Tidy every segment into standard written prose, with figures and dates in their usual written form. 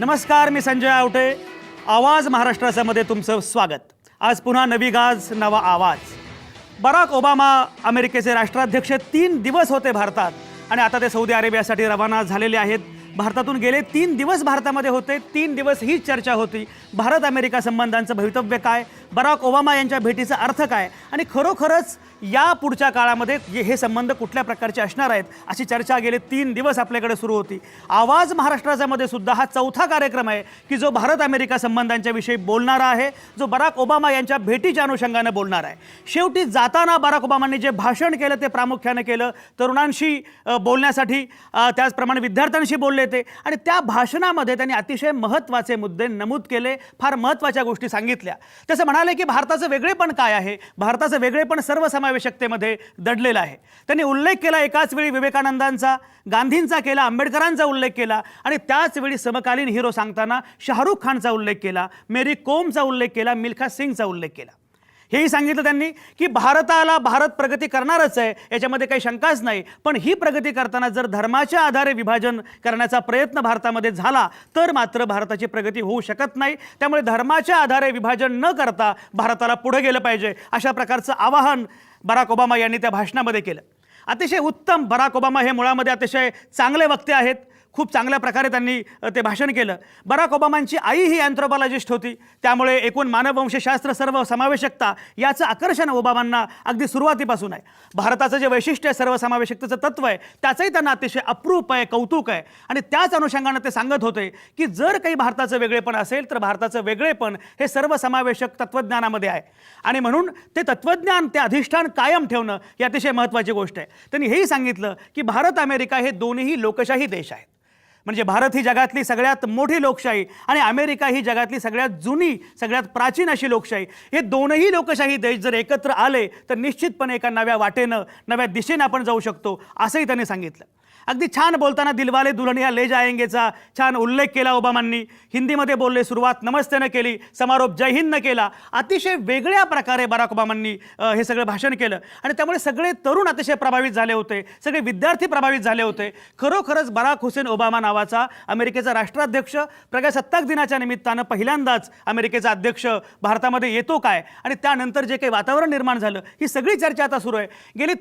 नमस्कार, मी संजय आवटे. आवाज महाराष्ट्रामध्ये तुमचं स्वागत. आज पुन्हा नवी गाज, नवा आवाज. बराक ओबामा अमेरिकेचे राष्ट्राध्यक्ष 3 दिवस होते भारतात आणि आता ते सौदी अरेबियासाठी रवाना झालेले आहेत. भारतातून गेले 3 दिवस भारतामध्ये होते. 3 दिवस ही चर्चा होती, भारत अमेरिका संबंधांचं भवितव्य काय, बराक ओबामा यांच्या भेटीचा अर्थ काय आणि खरोखरच या पुढच्या काळामध्ये हे संबंध कुठल्या प्रकारचे असणार आहेत अशी चर्चा गेले 3 दिवस आपल्याकडे सुरू होती. आवाज महाराष्ट्रामध्ये सुद्धा हा चौथा कार्यक्रम आहे की जो भारत अमेरिका संबंधांच्या विषयी बोलणारा आहे, जो बराक ओबामा यांच्या भेटीच्या अनुषंगाने बोलणार आहे. शेवटी जाताना बराक ओबामांनी जे भाषण केलं ते प्रामुख्याने केलं तरुणांशी बोलण्यासाठी, त्याचप्रमाणे विद्यार्थ्यांशी बोलले ते, आणि त्या भाषणामध्ये त्यांनी अतिशय महत्त्वाचे मुद्दे नमूद केले, फार महत्त्वाच्या गोष्टी सांगितल्या. तसं म्हणाले की भारताचं वेगळेपण काय आहे, भारताचं वेगळेपण सर्वसमावेशकतेमध्ये दडलेलं आहे. त्यांनी उल्लेख केला एकाच वेळी विवेकानंदांचा, गांधींचा केला, आंबेडकरांचा उल्लेख केला आणि त्याच वेळी समकालीन हिरो सांगताना शाहरुख खानचा उल्लेख केला, मेरी कोमचा उल्लेख केला, मिल्खा सिंगचा उल्लेख केला. हेही सांगितलं त्यांनी की भारत प्रगती करणारच आहे, याच्यामध्ये काही शंकाच नाही. पण ही प्रगती करताना जर धर्माच्या आधारे विभाजन करण्याचा प्रयत्न भारतामध्ये झाला तर मात्र भारताची प्रगती होऊ शकत नाही. त्यामुळे धर्माच्या आधारे विभाजन न करता भारताला पुढे गेलं पाहिजे, अशा प्रकारचं आवाहन बराक ओबामा यांनी त्या भाषणामध्ये केलं. अतिशय उत्तम. बराक ओबामा हे मुळामध्ये अतिशय चांगले वक्ते आहेत. खूप चांगल्या प्रकारे त्यांनी ते भाषण केलं. बराक ओबामांची आई ही अँथ्रोपॉलॉजिस्ट होती, त्यामुळे एकूण मानववंशशास्त्र सर्वसमावेशकता याचं आकर्षण ओबामांना अगदी सुरुवातीपासून आहे. भारताचं जे वैशिष्ट्य आहे, सर्वसमावेशकतेचं तत्व आहे, त्याचंही त्यांना अतिशय अप्रूप आहे, कौतुक आहे. आणि त्याच अनुषंगाने ते सांगत होते की जर काही भारताचं वेगळेपण असेल तर भारताचं वेगळेपण हे सर्वसमावेशक तत्त्वज्ञानामध्ये आहे आणि म्हणून ते तत्त्वज्ञान, ते अधिष्ठान कायम ठेवणं ही अतिशय महत्त्वाची गोष्ट आहे. त्यांनी हेही सांगितलं की भारत अमेरिका हे दोन्हीही लोकशाही देश आहेत. म्हणजे भारत ही जगातली सगळ्यात मोठी लोकशाही आणि अमेरिका ही जगातली सगळ्यात जुनी, सगळ्यात प्राचीन अशी लोकशाही. हे दोनही लोकशाही देश जर एकत्र आले तर निश्चितपणे एका नव्या वाटेनं, नव्या दिशेनं आपण जाऊ शकतो, असंही त्यांनी सांगितलं. अगदी छान बोलताना दिलवाले दुल्हनिया ले जाएंगेचा छान उल्लेख केला ओबामांनी. हिंदीमध्ये बोलले, सुरुवात नमस्तेनं केली, समारोप जय हिंदनं केला. अतिशय वेगळ्या प्रकारे बराक ओबामांनी हे सगळं भाषण केलं आणि त्यामुळे सगळे तरुण अतिशय प्रभावित झाले होते, सगळे विद्यार्थी प्रभावित झाले होते. खरोखरच बराक हुसेन ओबामा नावाचा अमेरिकेचा राष्ट्राध्यक्ष प्रजासत्ताक दिनाच्या निमित्तानं पहिल्यांदाच अमेरिकेचा अध्यक्ष भारतामध्ये येतो काय आणि त्यानंतर जे काही वातावरण निर्माण झालं, ही सगळी चर्चा आता सुरू आहे. गेले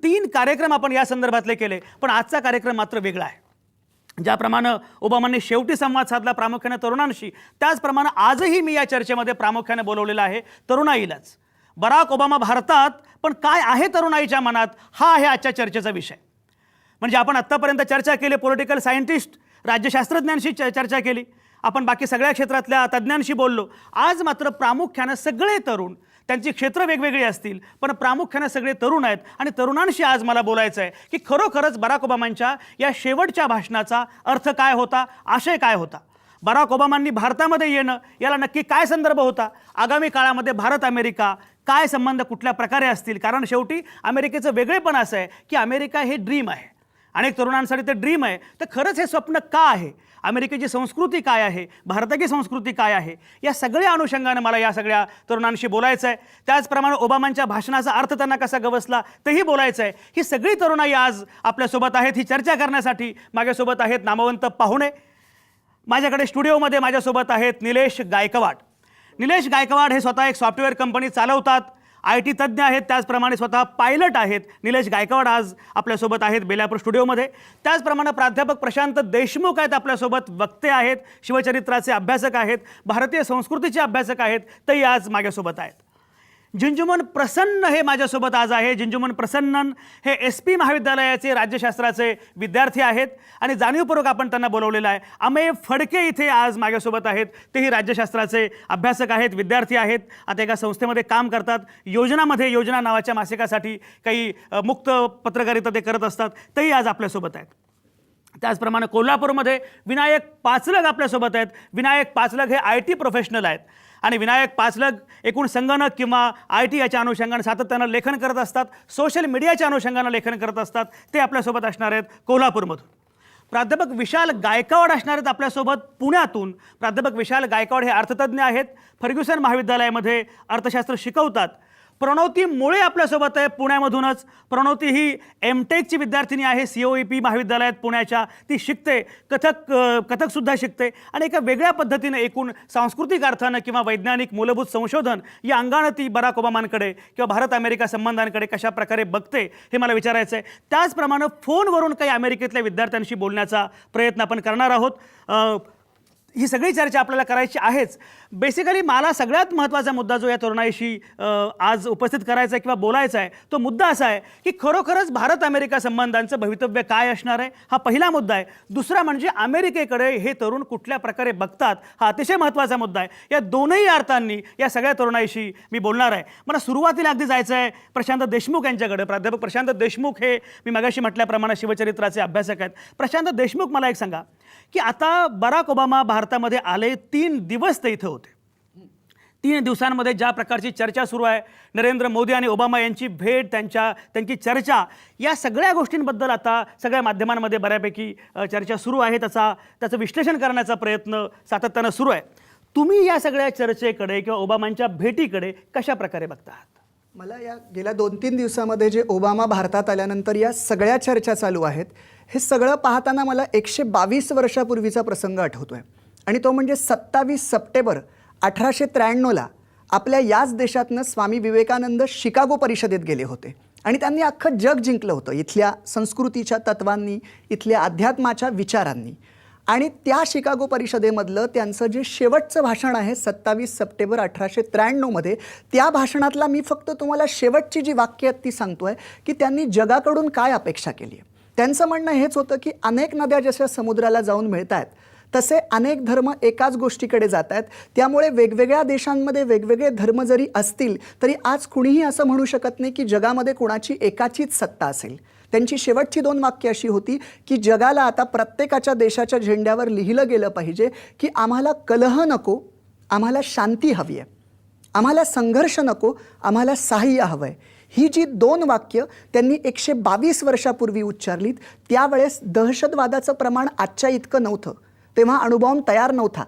तीन कार्यक्रम आपण या संदर्भातले केले, पण आजचा कार्यक्रम मात्र वेगळा आहे. ज्याप्रमाणे ओबामांनी शेवटी संवाद साधला प्रामुख्याने तरुणांशी, त्याचप्रमाणे आजही मी या चर्चेमध्ये प्रामुख्याने बोलवलेला आहे तरुणाईलाच. बराक ओबामा भारतात, पण काय आहे तरुणाईच्या मनात, हा आहे आजच्या चर्चेचा विषय. म्हणजे आपण आत्तापर्यंत चर्चा केली पॉलिटिकल सायंटिस्ट, राज्यशास्त्रज्ञांशी चर्चा केली, आपण बाकी सगळ्या क्षेत्रातल्या तज्ज्ञांशी बोललो. आज मात्र प्रामुख्याने सगळे तरुण, त्यांची क्षेत्र वेगवेगळी असतील पण प्रामुख्याने सगळे तरुण आहेत आणि तरुणांशी आज मला बोलायचं आहे की खरोखरच बराक ओबामांच्या या शेवटच्या भाषणाचा अर्थ काय होता, आशय काय होता. बराक ओबामांनी भारतामध्ये येणं याला नक्की काय संदर्भ होता, आगामी काळामध्ये भारत अमेरिका काय संबंध कुठल्या प्रकारे असतील. कारण शेवटी अमेरिकेचं वेगळेपण असं आहे की अमेरिका हे ड्रीम आहे, अनेक तरुणांसाठी ते ड्रीम आहे. तर खरंच हे स्वप्न का आहे, अमेरिकेची संस्कृती काय आहे, भारताची संस्कृती काय आहे, या सगळ्या अनुषंगाने मला या सगळ्या तरुणांशी बोलायचं आहे. त्याचप्रमाणे ओबामांच्या भाषणाचा अर्थ त्यांना कसा गवसला तेही बोलायचं आहे. ही सगळी तरुणाई आज आपल्यासोबत आहेत ही चर्चा करण्यासाठी. माझ्यासोबत आहेत नामवंत पाहुणे. माझ्याकडे स्टुडिओमध्ये माझ्यासोबत आहेत निलेश गायकवाड. निलेश गायकवाड हे स्वतः एक सॉफ्टवेअर कंपनी चालवतात, IT तज्ज्ञ आहेत, त्याचप्रमाणे स्वतः पायलट आहेत. निलेश गायकवाड आज आपल्यासोबत आहेत बेलापूर स्टुडिओमध्ये. त्याचप्रमाणे प्राध्यापक प्रशांत देशमुख आहेत आपल्यासोबत, वक्ते आहेत, शिवचरित्राचे अभ्यासक आहेत, भारतीय संस्कृतीचे अभ्यासक आहेत, तेही आज माझ्यासोबत आहेत. झिंजुमन प्रसन्न हे माझ्यासोबत आज आहे. झिंजुमन प्रसन्नन हे SP महाविद्यालयाचे राज्यशास्त्राचे विद्यार्थी आहेत आणि जाणीवपूर्वक आपण त्यांना बोलवलेलं आहे. अमेय फडके इथे आज माझ्यासोबत आहेत, तेही राज्यशास्त्राचे अभ्यासक आहेत, विद्यार्थी आहेत, आता एका संस्थेमध्ये काम करतात. योजना नावाच्या मासिकासाठी काही मुक्त पत्रकारिता ते करत असतात, तेही आज आपल्यासोबत आहेत. त्याचप्रमाणे कोल्हापूरमध्ये विनायक पाचलग आपल्यासोबत आहेत. विनायक पाचलग हे IT प्रोफेशनल आहेत आणि विनायक पाचलग एकूण संगणक किंवा IT याच्या अनुषंगाने सातत्यानं लेखन करत असतात, सोशल मीडियाच्या अनुषंगाने लेखन करत असतात. ते आपल्यासोबत असणार आहेत कोल्हापूरमधून. प्राध्यापक विशाल गायकवाड असणार आहेत आपल्यासोबत पुण्यातून. प्राध्यापक विशाल गायकवाड हे अर्थतज्ञ आहेत, फर्ग्युसन महाविद्यालयामध्ये अर्थशास्त्र शिकवतात. प्रणवती मुळे आपल्यासोबत आहे पुण्यामधूनच. प्रणवती ही एमटेकची विद्यार्थिनी आहे, COEP महाविद्यालयात पुण्याच्या. ती शिकते, कथकसुद्धा शिकते आणि एका वेगळ्या पद्धतीने एकूण सांस्कृतिक अर्थानं किंवा वैज्ञानिक मूलभूत संशोधन या अंगानं ती बराक ओबामांकडे किंवा भारत अमेरिका संबंधांकडे कशा प्रकारे बघते हे मला विचारायचं आहे. त्याचप्रमाणे फोनवरून काही अमेरिकेतल्या विद्यार्थ्यांशी बोलण्याचा प्रयत्न आपण करणार आहोत. ही सगळी चर्चा आपल्याला करायची आहेच. बेसिकली मला सगळ्यात महत्त्वाचा मुद्दा जो या तरुणाईशी आज उपस्थित करायचा आहे किंवा बोलायचा आहे तो मुद्दा असा आहे की खरोखरच भारत अमेरिका संबंधांचं भवितव्य काय असणार आहे, हा पहिला मुद्दा आहे. दुसरा म्हणजे अमेरिकेकडे हे तरुण कुठल्या प्रकारे बघतात, हा अतिशय महत्त्वाचा मुद्दा आहे. या दोनही अर्थांनी या सगळ्या तरुणाईशी मी बोलणार आहे. मला सुरुवातीला अगदी जायचं आहे प्रशांत देशमुख यांच्याकडे. प्राध्यापक प्रशांत देशमुख हे मी मगाशी म्हटल्याप्रमाणे शिवचरित्राचे अभ्यासक आहेत. प्रशांत देशमुख, मला एक सांगा की आता बराक ओबामा भारतामध्ये आले, 3 दिवस ते इथं होते. 3 दिवसांमध्ये ज्या प्रकारची चर्चा सुरू आहे, नरेंद्र मोदी आणि ओबामा यांची भेट, त्यांची चर्चा, या सगळ्या गोष्टींबद्दल आता सगळ्या माध्यमांमध्ये बऱ्यापैकी चर्चा सुरू आहे. त्याचं विश्लेषण करण्याचा प्रयत्न सातत्यानं सुरू आहे. तुम्ही या सगळ्या चर्चेकडे किंवा ओबामांच्या भेटीकडे कशा प्रकारे बघता आहात? मला या गेल्या 2-3 दिवसामध्ये जे ओबामा भारतात आल्यानंतर या सगळ्या चर्चा चालू आहेत, हे सगळं पाहताना मला 122 वर्षापूर्वीचा प्रसंग आठवतो आहे. आणि तो म्हणजे 27 सप्टेंबर 1893ला आपल्या याच देशातनं स्वामी विवेकानंद शिकागो परिषदेत गेले होते आणि त्यांनी अख्खं जग जिंकलं होतं इथल्या संस्कृतीच्या तत्वांनी, इथल्या अध्यात्माच्या विचारांनी. आणि त्या शिकागो परिषदेमधलं त्यांचं जे शेवटचं भाषण आहे 27 सप्टेंबर 1893मध्ये, त्या भाषणातला मी फक्त तुम्हाला शेवटची जी वाक्य आहेत ती सांगतो आहे की त्यांनी जगाकडून काय अपेक्षा केली आहे. त्यांचं म्हणणं हेच होतं की अनेक नद्या जशा समुद्राला जाऊन मिळत आहेत तसे अनेक धर्म एकाच गोष्टीकडे जात आहेत. त्यामुळे वेगवेगळ्या देशांमध्ये वेगवेगळे धर्म जरी असतील तरी आज कुणीही असं म्हणू शकत नाही की जगामध्ये कुणाची एकाचीच सत्ता असेल. त्यांची शेवटची 2 वाक्य अशी होती की जगाला आता प्रत्येकाच्या देशाच्या झेंड्यावर लिहिलं गेलं पाहिजे की आम्हाला कलह नको, आम्हाला शांती हवी आहे, आम्हाला संघर्ष नको, आम्हाला सहाय्य हवं आहे. ही जी 2 वाक्य त्यांनी 122 वर्षापूर्वी उच्चारलीत. त्यावेळेस दहशतवादाचं प्रमाण आजच्या इतकं नव्हतं, तेव्हा अणुबॉम्ब तयार नव्हता.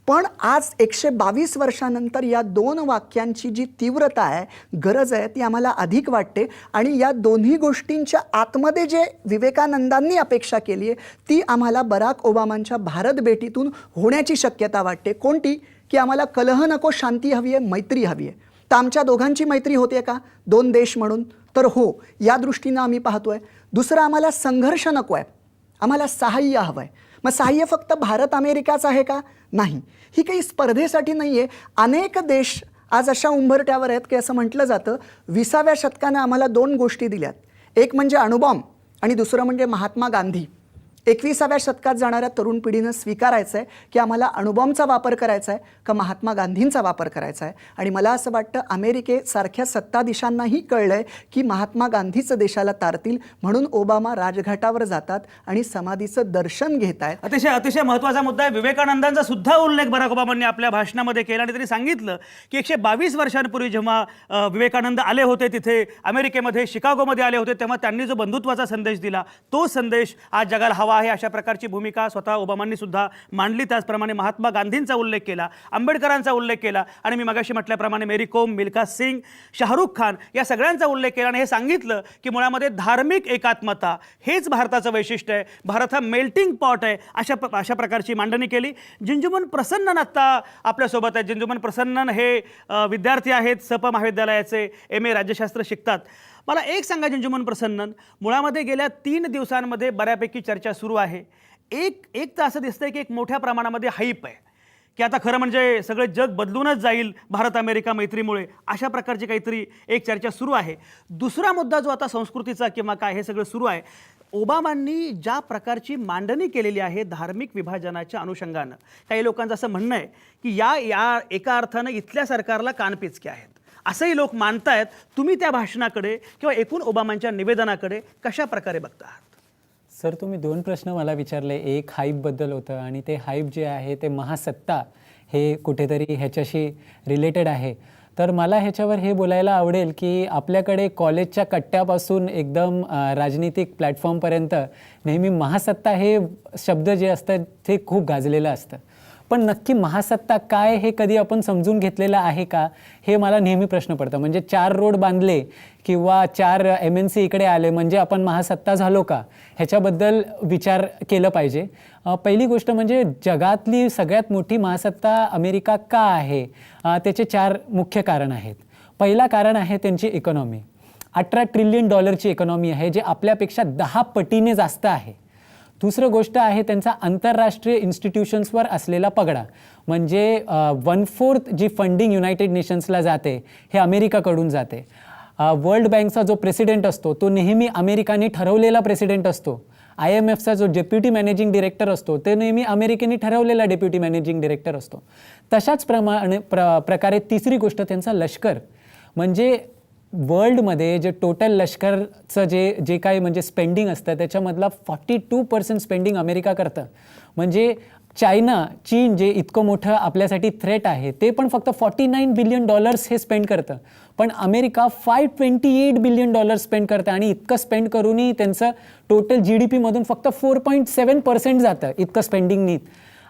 पण आज 122 वर्षानंतर या 2 वाक्यांची जी तीव्रता आहे, गरज आहे, ती आम्हाला अधिक वाटते. आणि या दोन्ही गोष्टींच्या आतमध्ये जे विवेकानंदांनी अपेक्षा केली आहे ती आम्हाला बराक ओबामांच्या भारत भेटीतून होण्याची शक्यता वाटते. कोणती? की आम्हाला कलह नको, शांती हवी आहे, मैत्री हवी आहे. तर आमच्या दोघांची मैत्री होते का 2 देश म्हणून? तर हो, या दृष्टीनं आम्ही पाहतोय. दुसरं, आम्हाला संघर्ष नको आहे, आम्हाला सहाय्य हवं आहे. मग सहाय्य फक्त भारत अमेरिकाच आहे का? नाही, ही काही स्पर्धेसाठी नाही आहे. अनेक देश आज अशा उंबरट्यावर आहेत की असं म्हटलं जातं 20व्या शतकानं आम्हाला 2 गोष्टी दिल्यात. एक म्हणजे अणुबॉम्ब आणि दुसरं म्हणजे महात्मा गांधी. 21व्या शतकात जाणाऱ्या तरुण पिढीनं स्वीकारायचं आहे की आम्हाला अणुबॉम्बचा वापर करायचा आहे का महात्मा गांधींचा वापर करायचा आहे. आणि मला असं वाटतं अमेरिकेसारख्या सत्ताधीशांनाही कळलं आहे की महात्मा गांधीचं देशाला तारतील, म्हणून ओबामा राजघाटावर जातात आणि समाधीचं दर्शन घेत आहेत. अतिशय महत्त्वाचा मुद्दा आहे. विवेकानंदांचा सुद्धा उल्लेख बराक ओबामांनी आपल्या भाषणामध्ये केला आणि त्यांनी सांगितलं की 122 वर्षांपूर्वी जेव्हा विवेकानंद आले होते तिथे अमेरिकेमध्ये शिकागोमध्ये आले होते, तेव्हा त्यांनी जो बंधुत्वाचा संदेश दिला तो संदेश आज जगाला हवा आहे. अशा प्रकारची भूमिका स्वतः ओबामांनी सुद्धा मांडली. त्याचप्रमाणे महात्मा गांधींचा उल्लेख केला, आंबेडकरांचा उल्लेख केला आणि मी मगाशी म्हटल्याप्रमाणे मेरी कोम, मिल्खा सिंग, शाहरुख खान या सगळ्यांचा उल्लेख केला आणि हे सांगितलं की मुळामध्ये धार्मिक एकात्मता हेच भारताचं वैशिष्ट्य आहे, भारत हा मेल्टिंग पॉट आहे, अशा प्रकारची मांडणी केली. जिंजुमन प्रसन्नन आत्ता आपल्यासोबत आहेत. जिंजुमन प्रसन्नन हे विद्यार्थी आहेत, सप महाविद्यालयाचे MA राज्यशास्त्र शिकतात. मला एक सांगा जिंजुमन प्रसन्नन, मुळामध्ये गेल्या 3 दिवसांमध्ये बऱ्यापैकी चर्चा सुरू आहे. एक तर असं दिसतंय की एक मोठ्या प्रमाणामध्ये हाईप आहे की आता खरं म्हणजे सगळं जग बदलूनच जाईल भारत अमेरिका मैत्रीमुळे, अशा प्रकारची काहीतरी एक चर्चा सुरू आहे. दुसरा मुद्दा जो आता संस्कृतीचा किंवा काय हे सगळं सुरू आहे, ओबामांनी ज्या प्रकारची मांडणी केलेली आहे धार्मिक विभाजनाच्या अनुषंगानं, काही लोकांचं असं म्हणणं आहे की या एका अर्थानं इथल्या सरकारला कानपिचके आहेत असंही लोक मानतायत. तुम्ही त्या भाषणाकडे किंवा एकूण ओबामांच्या निवेदनाकडे कशा प्रकारे बघता आहात? सर, तुम्ही 2 प्रश्न मला विचारले. एक हाईपबद्दल होतं आणि ते हाईप जे आहे ते महासत्ता हे कुठेतरी ह्याच्याशी रिलेटेड आहे. तर मला ह्याच्यावर हे बोलायला आवडेल की आपल्याकडे कॉलेजच्या कट्ट्यापासून एकदम राजनीतिक प्लॅटफॉर्मपर्यंत नेहमी महासत्ता हे शब्द जे असतात ते खूप गाजलेलं असतं. पण नक्की महासत्ता काय हे कधी आपण समजून घेतलेलं आहे का, हे मला नेहमी प्रश्न पडतं. म्हणजे 4 रोड बांधले किंवा 4 MNC इकडे आले म्हणजे आपण महासत्ता झालो का, ह्याच्याबद्दल विचार केलं पाहिजे. पहिली गोष्ट म्हणजे जगातली सगळ्यात मोठी महासत्ता अमेरिका का आहे, त्याचे 4 मुख्य कारण आहेत. पहिला कारण आहे त्यांची इकॉनॉमी. $18 ट्रिलियन इकॉनॉमी आहे, जे आपल्यापेक्षा 10 पटीने जास्त आहे. दुसरं गोष्ट आहे त्यांचा आंतरराष्ट्रीय इन्स्टिट्यूशन्सवर असलेला पगडा. म्हणजे 1/4 जी फंडिंग युनायटेड नेशन्सला जाते हे अमेरिकाकडून जाते. वर्ल्ड बँकचा जो प्रेसिडेंट असतो तो नेहमी अमेरिकाने ठरवलेला प्रेसिडेंट असतो. IMFचा जो डेप्युटी मॅनेजिंग डिरेक्टर असतो ते नेहमी अमेरिकेने ठरवलेला डेप्युटी मॅनेजिंग डिरेक्टर असतो. तशाच प्रकारे तिसरी गोष्ट त्यांचा लष्कर. म्हणजे वर्ल्डमध्ये जे टोटल लष्करचं जे काही म्हणजे स्पेंडिंग असतं त्याच्यामधला 42% स्पेंडिंग अमेरिका करतं. म्हणजे चीन जे इतकं मोठं आपल्यासाठी थ्रेट आहे ते पण फक्त $49 बिलियन हे स्पेंड करतं. पण अमेरिका $528 बिलियन स्पेंड करतं आणि इतकं स्पेंड करूनही त्यांचं टोटल GDP मधून फक्त 4.7% जातं इतकं स्पेंडिंग नीट.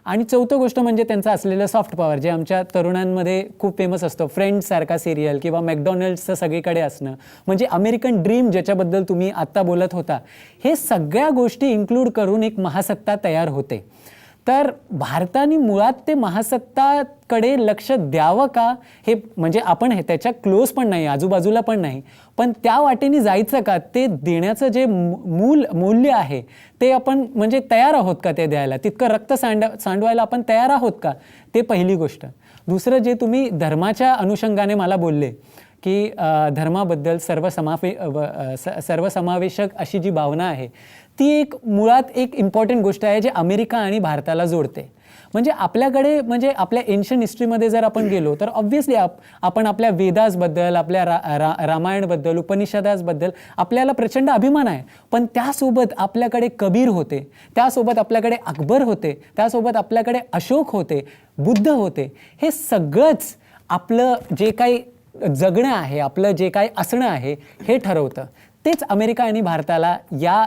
आणि चौथं गोष्ट म्हणजे त्यांचं असलेलं सॉफ्ट पॉवर, जे आमच्या तरुणांमध्ये खूप फेमस असतं. फ्रेंड्स सारखा सिरियल किंवा मॅकडॉनल्ड्सचं सगळीकडे असणं, म्हणजे अमेरिकन ड्रीम ज्याच्याबद्दल तुम्ही आत्ता बोलत होता, हे सगळ्या गोष्टी इन्क्लूड करून एक महासत्ता तयार होते. तर भारताने मुळात ते महासत्ताकडे लक्ष द्यावं का, हे म्हणजे आपण हे त्याच्या क्लोज पण नाही, आजूबाजूला पण नाही, पण त्या वाटेने जायचं का, ते देण्याचं जे मूल्य आहे ते आपण म्हणजे तयार आहोत का ते द्यायला, तितकं रक्त सांडवायला आपण तयार आहोत का, ते पहिली गोष्ट. दुसरं जे तुम्ही धर्माच्या अनुषंगाने मला बोलले की धर्माबद्दल सर्वसमावेशक अशी जी भावना आहे ती एक मुळात एक इम्पॉर्टंट गोष्ट आहे जे अमेरिका आणि भारताला जोडते. म्हणजे आपल्याकडे म्हणजे आपल्या एन्शियंट हिस्ट्रीमध्ये जर आपण गेलो तर ऑब्व्हियसली आपण आपल्या वेदासबद्दल, आपल्या रामायणबद्दल, उपनिषदासबद्दल आपल्याला प्रचंड अभिमान आहे. पण त्यासोबत आपल्याकडे कबीर होते, त्यासोबत आपल्याकडे अकबर होते, त्यासोबत आपल्याकडे अशोक होते, बुद्ध होते. हे सगळंच आपलं जे काही जगणं आहे, आपलं जे काही असणं आहे हे ठरवतं. तेच अमेरिका आणि भारताला या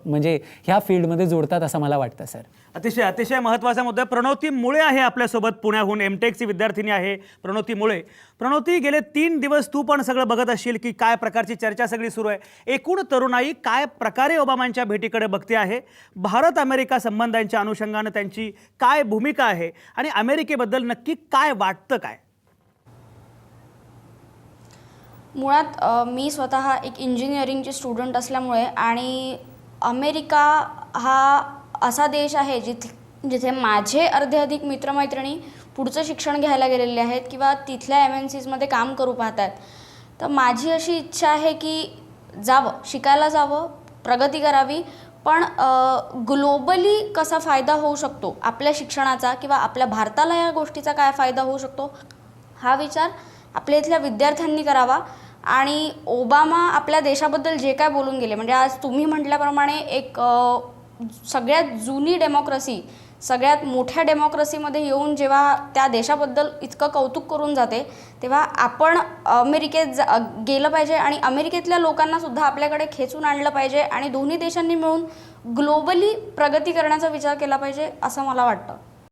म्हणजे ह्या फील्डमध्ये जोडतात असं मला वाटतं सर. अतिशय अतिशय महत्त्वाचा मुद्दा. प्रणवती मुळे आहे आपल्यासोबत, पुण्याहून MTechची विद्यार्थिनी आहे प्रणवती मुळे. प्रणवती, गेले 3 दिवस तू पण सगळं बघत असशील की काय प्रकारची चर्चा सगळी सुरू आहे. एकूण तरुणाई काय प्रकारे ओबामांच्या भेटीकडे बघते आहे, भारत अमेरिका संबंधांच्या अनुषंगानं त्यांची काय भूमिका आहे आणि अमेरिकेबद्दल नक्की काय वाटतं काय? मुळात मी स्वतः एक इंजिनिअरिंगची स्टुडंट असल्यामुळे आणि अमेरिका हा असा देश आहे जिथे माझे अर्धे अधिक मित्रमैत्रिणी पुढचं शिक्षण घ्यायला गेलेले आहेत किंवा तिथल्या MNCsमध्ये काम करू पाहत आहेत. तर माझी अशी इच्छा आहे की जावं, शिकायला जावं, प्रगती करावी, पण ग्लोबली कसा फायदा होऊ शकतो आपल्या शिक्षणाचा किंवा आपल्या भारताला या गोष्टीचा काय फायदा होऊ शकतो हा विचार आपल्या इथल्या विद्यार्थ्यांनी करावा. आणि ओबामा आपल्या देशाबद्दल जे काय बोलून गेले, म्हणजे आज तुम्ही म्हटल्याप्रमाणे एक सगळ्यात जुनी डेमोक्रेसी, सगळ्यात मोठ्या डेमोक्रेसीमध्ये येऊन जेव्हा त्या देशाबद्दल इतकं कौतुक करून जाते, तेव्हा आपण अमेरिकेत गेलं पाहिजे आणि अमेरिकेतल्या लोकांनासुद्धा आपल्याकडे खेचून आणलं पाहिजे आणि दोन्ही देशांनी मिळून ग्लोबली प्रगती करण्याचा विचार केला पाहिजे असं मला वाटतं.